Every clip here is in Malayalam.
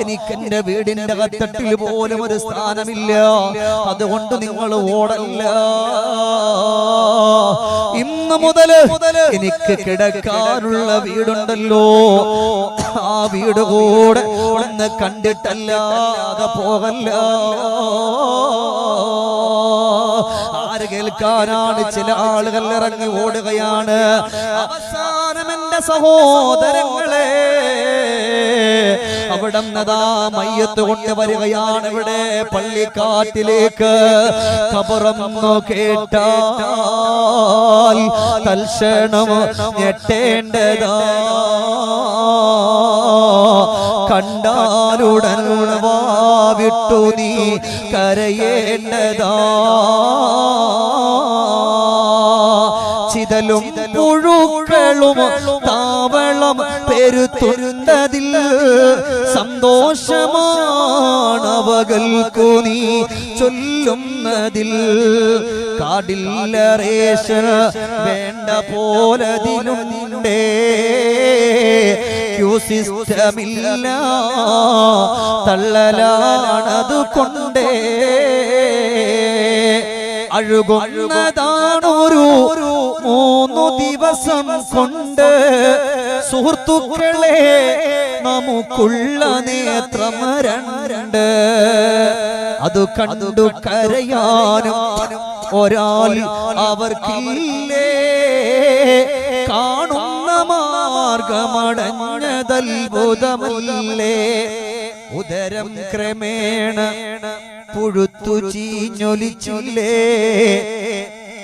എനിക്ക് എന്റെ വീടിന്റെ കത്തട്ടിൽ പോലും ഒരു സ്ഥാനമില്ല. അതുകൊണ്ട് നിങ്ങൾ ഓടല്ല. ഇന്ന് മുതൽ എനിക്ക് കിടക്കാനുള്ള വീടുണ്ടല്ലോ, ആ വീട് കൂടെ ഒന്ന് കണ്ടിട്ടല്ലാതെ പോകല്ല. ആര് കേൾക്കാനാണ്? ചില ആളുകൾ ഇറങ്ങി ഓടുകയാണ്. അവസാനം എന്റെ സഹോദരങ്ങളെ അവിടെ മയ്യത്ത് കൊണ്ടുവരികയാണ്. ഇവിടെ പള്ളിക്കാട്ടിലേക്ക് ഖബറെന്നു കേട്ടാൽ തൽക്ഷണം ഞെട്ടേണ്ടതാ, കണ്ടാലുടൻ വാവിട്ടു നീ കരയേണ്ടതാ. ചിതലും പുഴുക്കളും താവളം പെരുത്തുന്നതിൽ സന്തോഷമാണവകൾക്കു നീ ചൊല്ലുന്നതിൽ. കാടില്ല റേഷൻ വേണ്ട പോലതിനുണ്ടേ, ക്യൂ സിസ്റ്റമില്ല തള്ളലാണതു കൊണ്ടേ. അഴുകുന്നതാണൊരു 3 ദിവസം കൊണ്ട് സുഹൃത്തുക്കളെ നമുക്കുള്ള നേത്രം 2. അത് കണ്ടു കരയാനും ഒരാൾ അവർക്കില്ലേ. കാണുന്ന മാർഗമടഞ്ഞതത്ഭുതമല്ലേ. ഉദരം ക്രമേണ പുഴുത്തു ചീഞ്ഞൊലിച്ചില്ലേ,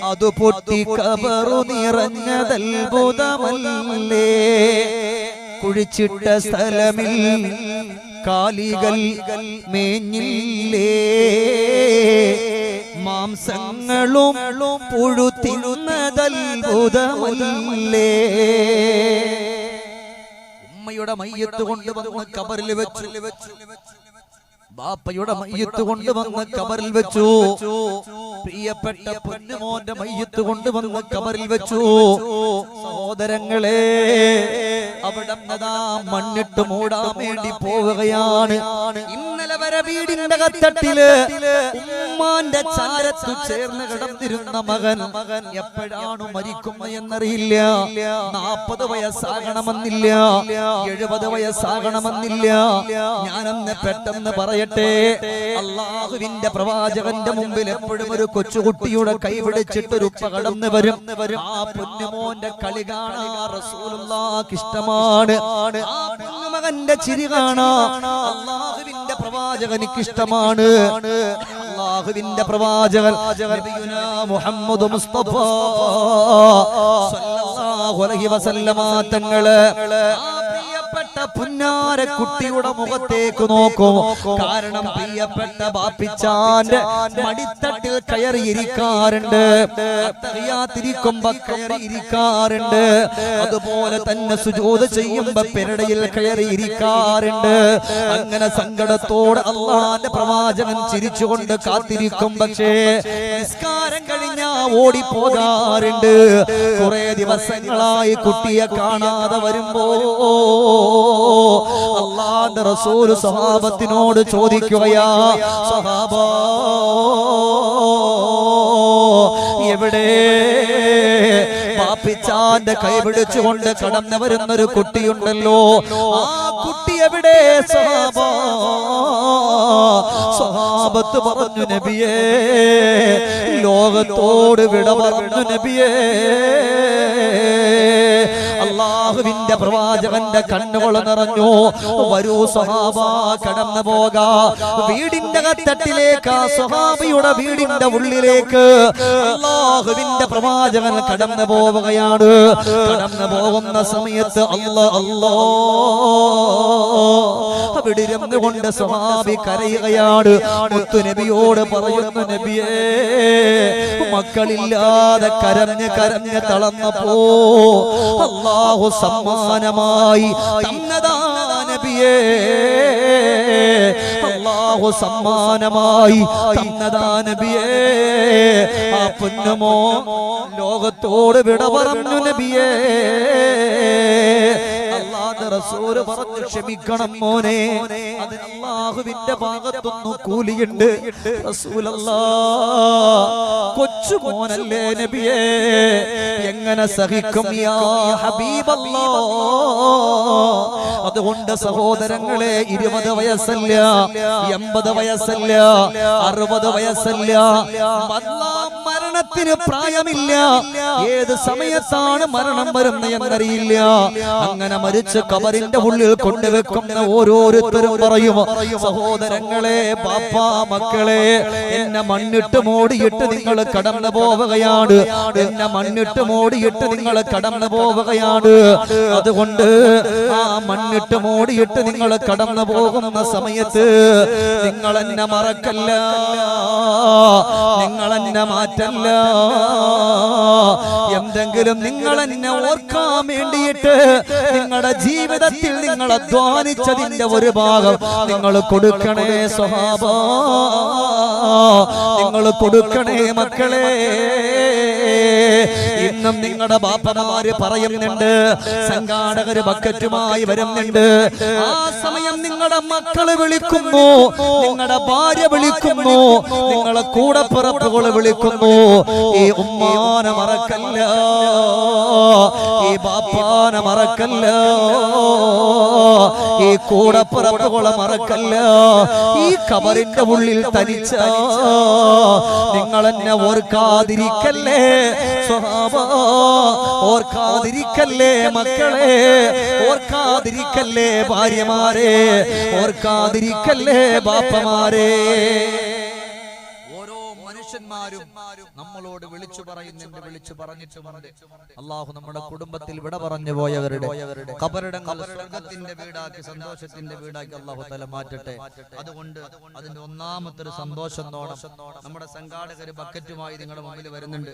അത് പൊട്ടി കബറു നിറഞ്ഞതത്ഭുതമല്ലേ. കുഴിച്ചിട്ട സ്ഥലമിൽ കാലികൾ മേഞ്ഞില്ലേ, മാംസങ്ങളും പുഴുത്തിന്നതത്ഭുതമല്ലേ. ഉമ്മയുടെ മയ്യത്ത് കൊണ്ടുവന്ന് കബറിൽ വെച്ചു, ബാപ്പയുടെ മയ്യത്ത് കൊണ്ടുവന്ന് കബറിൽ വെച്ചു, പ്രിയപ്പെട്ട പൊന്നുമോന്റെ മയ്യത്ത് കൊണ്ടുവന്ന് കബറിൽ വെച്ചു. സഹോദരങ്ങളെ അവിടെ മണ്ണിട്ട് മൂടാൻ വേണ്ടി പോവുകയാണ്. ഇന്നലെ വരെ വീടിന്റെ കത്തട്ടില് ഉമ്മാന്റെ ചാരത്തു ചേർന്ന് കിടന്നിരുന്ന മകൻ എപ്പോഴാണ് മരിക്കുക എന്നറിയില്ല. 40 വയസ്സാകണമെന്നില്ല, 70 വയസ്സാകണമെന്നില്ല. ഞാനന്ന് പെട്ടെന്ന് പറയട്ടെ, അള്ളാഹുവിന്റെ പ്രവാചകന്റെ മുമ്പിൽ എപ്പോഴും ഒരു കൊച്ചുകുട്ടിയുടെ കൈപിടിച്ചിട്ടൊരു ഉപ്പ കടന്നു വരും. ആ പൊന്നുമോന്റെ കളി കാണാ റസൂലുള്ളാഹിക്ക് ഇഷ്ടമാണ്. ആ പൊന്നുമകന്റെ ചിരി കാണാ അള്ളാഹുവിന്റെ പ്രവാചകനിക്ക് ഇഷ്ടമാണ്. അള്ളാഹുവിന്റെ പ്രവാചകൻ നബിയുനാ മുഹമ്മദ് മുസ്തഫ സല്ലല്ലാഹു അലൈഹി വസല്ലമ തങ്ങള് പുന്നാര കുട്ടിയുടെ മുഖത്തേക്ക് നോക്കും. കാരണം പ്രിയപ്പെട്ട ബാപ്പിച്ചാന്റെ മടിത്തട്ടിൽ കയറിയിരിക്കാറുണ്ട്, തിരിക്കുമ്പോ കയറിയിരിക്കാറുണ്ട്. അതുപോലെ തന്നെ സുജൂദ് ചെയ്യുമ്പോ പെരടയിൽ കയറിയിരിക്കാറുണ്ട്. അങ്ങനെ സങ്കടത്തോടെ അള്ളാന്റെ പ്രവാചകൻ ചിരിച്ചുകൊണ്ട് കാത്തിരിക്കും. പക്ഷേ നിസ്കാരം കഴിഞ്ഞാ ഓടിപ്പോകാറുണ്ട്. കുറെ ദിവസങ്ങളായി കുട്ടിയെ കാണാതെ വരുമ്പോ അല്ലാഹുവിന്റെ റസൂൽ സ്വഹാബത്തിനോട് ചോദിക്കുകയാ, സ്വഹാബ എവിടെ? പാപ്പിച്ചാന്റെ കൈ പിടിച്ചുകൊണ്ട് കടന്നു വരുന്നൊരു കുട്ടിയുണ്ടല്ലോ, ആ കുട്ടി എവിടെ? സ്വഹാബത്ത് പറഞ്ഞു, നബിയേ ലോകത്തോട് വിട പറഞ്ഞു നബിയേ. അള്ളാഹുവിന്റെ പ്രവാചകന്റെ കണ്ണുകൾ നിറഞ്ഞു. വരൂ സ്വഹാബ, കടന്നു പോകാ. വീടിന്റെ കത്തട്ടിലേക്ക്, സ്വഹാബിയുടെ വീടിന്റെ ഉള്ളിലേക്ക് അള്ളാഹുവിന്റെ പ്രവാചകൻ കടന്നു പോവുകയാണ്. കടന്നു പോകുന്ന സമയത്ത് അല്ലാ അവിടെ ഇരുന്നുകൊണ്ട് സ്വഹാബി കരയുകയാണ്. മുത്തുനബിയോട് പറയുന്നു, നബിയേ മക്കളില്ലാതെ കരഞ്ഞ് തളർന്നപ്പോ അല്ലാഹു സമ്മാനമായി തന്നതാ നബിയേ, അല്ലാഹു സമ്മാനമായി തന്നതാ നബിയേ. ആ പൊന്നുമോ ലോകത്തോട് വിട പറഞ്ഞു നബിയേ. അല്ലാഹുവിന്റെ റസൂല് പറഞ്ഞു ക്ഷമിക്കണം മോനെ, അതിന് അല്ലാഹുവിന്റെ ഭാഗത്തുനിന്ന് കൂലിയുണ്ട്. റസൂലല്ലാഹ് കൊച്ചു മോനല്ലേ നബിയേ, എങ്ങനെ സഹിക്കും യാ ഹബീബല്ലാഹ്. അതുകൊണ്ട് സഹോദരങ്ങളെ 20 വയസ്സല്ല, 80 വയസ്സല്ല, 60 വയസ്സല്ല, മരണത്തിന് പ്രായമില്ല. ഏത് സമയത്താണ് മരണം വരുന്നത് എന്നറിയില്ല. അങ്ങനെ മരിച്ച് കബറിന്റെ ഉള്ളിൽ കൊണ്ടുവെക്കുന്ന ഓരോരുത്തരും പറയും, സഹോദരങ്ങളെ, ബാപ്പാ, മക്കളെ, എന്നെ മണ്ണിട്ട് മൂടിയിട്ട് നിങ്ങൾ കടന്നു പോവുകയാണ്, എന്നെ മണ്ണിട്ട് മൂടിയിട്ട് നിങ്ങൾ കടന്നു പോവുകയാണ്. അതുകൊണ്ട് ആ മണ്ണിട്ട് മൂടിയിട്ട് നിങ്ങൾ കടന്നു പോകുന്ന സമയത്ത് നിങ്ങൾ എന്നെ മറക്കല്ല, നിങ്ങൾ എന്നെ മാറ്റല്ല. എന്തെങ്കിലും നിങ്ങൾ എന്നെ ഓർക്കാൻ വേണ്ടിയിട്ട് നിങ്ങളുടെ ജീവിതത്തിൽ നിങ്ങൾ അധ്വാനിച്ചതിന്റെ ഒരു ഭാഗം നിങ്ങൾ കൊടുക്കണേ സ്വഹാബ, നിങ്ങൾ കൊടുക്കണേ മക്കളെ. ഇന്നും നിങ്ങളുടെ ബാപ്പമാര് പറയുന്നുണ്ട്, സംഘാടകര് ബക്കറ്റുമായി വരുന്നുണ്ട്. ആ സമയം നിങ്ങളുടെ മക്കള് വിളിക്കുന്നു, നിങ്ങളുടെ ഭാര്യ വിളിക്കുന്നു, നിങ്ങളെ കൂടപ്പിറപ്പുകൾ വിളിക്കുന്നു. ഈ ഉമ്മാനെ മറക്കല്ല, ഈ ബാപ്പാനെ മറക്കല്ല, ഈ കൂടപ്പിറപ്പുകളെ മറക്കല്ല. ഈ കബറിന്റെ ഉള്ളിൽ തനിച്ച നിങ്ങൾ എന്നെ ഓർക്കാതിരിക്കല്ലേ സ്വഹാബ, ഓർക്കാതിരിക്കല്ലേ മക്കളെ, ഓർക്കാതിരിക്കല്ലേ ഭാര്യമാരെ, ഓർക്കാതിരിക്കല്ലേ ബാപ്പമാരെ. മനുഷ്യന്മാരും നമ്മളോട് വിളിച്ചു പറയുന്നുണ്ട്, വിളിച്ചു പറഞ്ഞിട്ടുമുണ്ട്. അള്ളാഹു നമ്മുടെ കുടുംബത്തിൽ വിട പറഞ്ഞു പോയവരുടെ ഖബറിടങ്ങൾ സ്വർഗ്ഗത്തിന്റെ വീടാക്കി, സന്തോഷത്തിന്റെ വീടാക്കി അള്ളാഹു തആല മാറ്റട്ടെ. അതുകൊണ്ട് അതിന്റെ ഒന്നാമത്തെ ഒരു സന്തോഷത്തോടെ നമ്മുടെ സംഘാടകര് ബക്കറ്റുമായി നിങ്ങളുടെ മുമ്പിൽ വരുന്നുണ്ട്.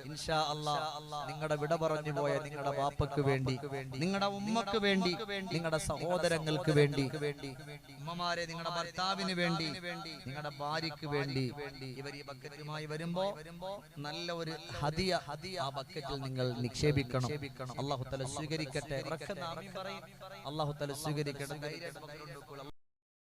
ഇൻഷാ അല്ലാഹ് നിങ്ങളുടെ വിട പറഞ്ഞു പോയ നിങ്ങളുടെ ബാപ്പക്ക് വേണ്ടി, നിങ്ങളുടെ ഉമ്മക്ക് വേണ്ടി, നിങ്ങളുടെ സഹോദരങ്ങൾക്ക് വേണ്ടി, ഉമ്മമാരെ നിങ്ങളുടെ ഭർത്താവിന് വേണ്ടി, നിങ്ങളുടെ ഭാര്യക്ക് വേണ്ടി ഇവർ ഈ ബക്കറ്റുമായി വരുമ്പോ നല്ല ഒരു ഹദിയ ആ ബക്കറ്റിൽ നിങ്ങൾ നിക്ഷേപിക്കണം. അല്ലാഹു തആല സ്വീകരിക്കട്ടെ. അല്ലാഹു തആല സ്വീകരിക്കട്ടെ.